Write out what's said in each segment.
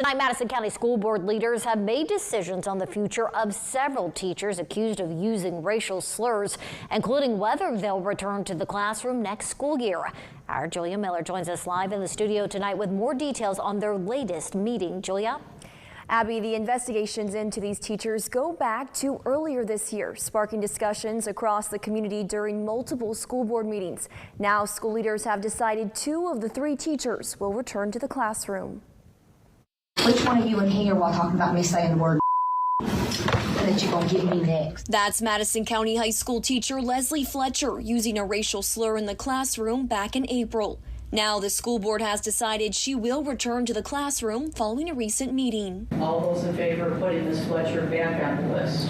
Tonight, Madison County School Board leaders have made decisions on the future of several teachers accused of using racial slurs, including whether they'll return to the classroom next school year. Our Julia Miller joins us live in the studio tonight with more details on their latest meeting. Julia? Abby, the investigations into these teachers go back to earlier this year, sparking discussions across the community during multiple school board meetings. Now, school leaders have decided 2 of the 3 teachers will return to the classroom. Which one of you in here while talking about me saying the word that you're going to give me next? That's Madison County High School teacher Leslie Fletcher using a racial slur in the classroom back in April. Now the school board has decided she will return to the classroom following a recent meeting. All those in favor of putting Ms. Fletcher back on the list?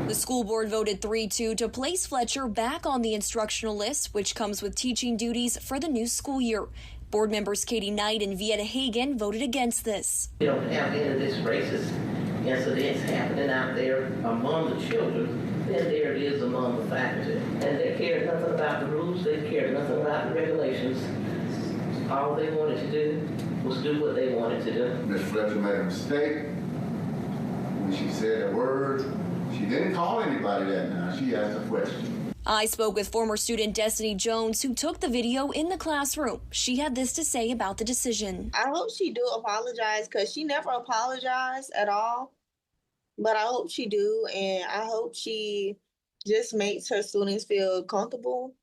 The school board voted 3-2 to place Fletcher back on the instructional list, which comes with teaching duties for the new school year. Board members Katie Knight and Vieta Hagan voted against this. We don't have any of this racist incidents happening out there among the children, then there it is among the faculty. And they cared nothing about the rules, they cared nothing about the regulations. All they wanted to do was do what they wanted to do. Ms. Fletcher made a mistake when she said a word. She didn't call anybody that night. She asked a question. I spoke with former student Destiny Jones, who took the video in the classroom. She had this to say about the decision. I hope she do apologize, because she never apologized at all. But I hope she do, and I hope she just makes her students feel comfortable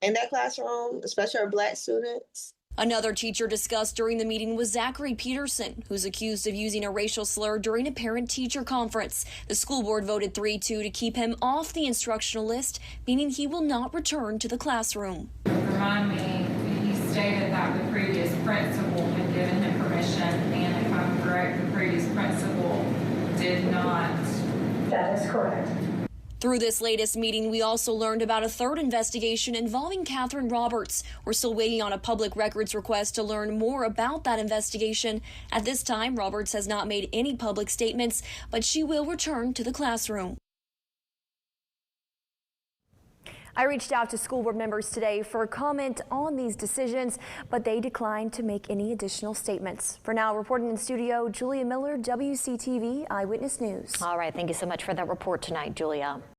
in that classroom, especially her Black students. Another teacher discussed during the meeting was Zachary Peterson, who's accused of using a racial slur during a parent-teacher conference. The school board voted 3-2 to keep him off the instructional list, meaning he will not return to the classroom. Remind me, he stated that the previous principal had given him permission, and if I'm correct, the previous principal did not. That is correct. Through this latest meeting, we also learned about a 3rd investigation involving Catherine Roberts. We're still waiting on a public records request to learn more about that investigation. At this time, Roberts has not made any public statements, but she will return to the classroom. I reached out to school board members today for a comment on these decisions, but they declined to make any additional statements. For now, reporting in studio, Julia Miller, WCTV Eyewitness News. All right, thank you so much for that report tonight, Julia.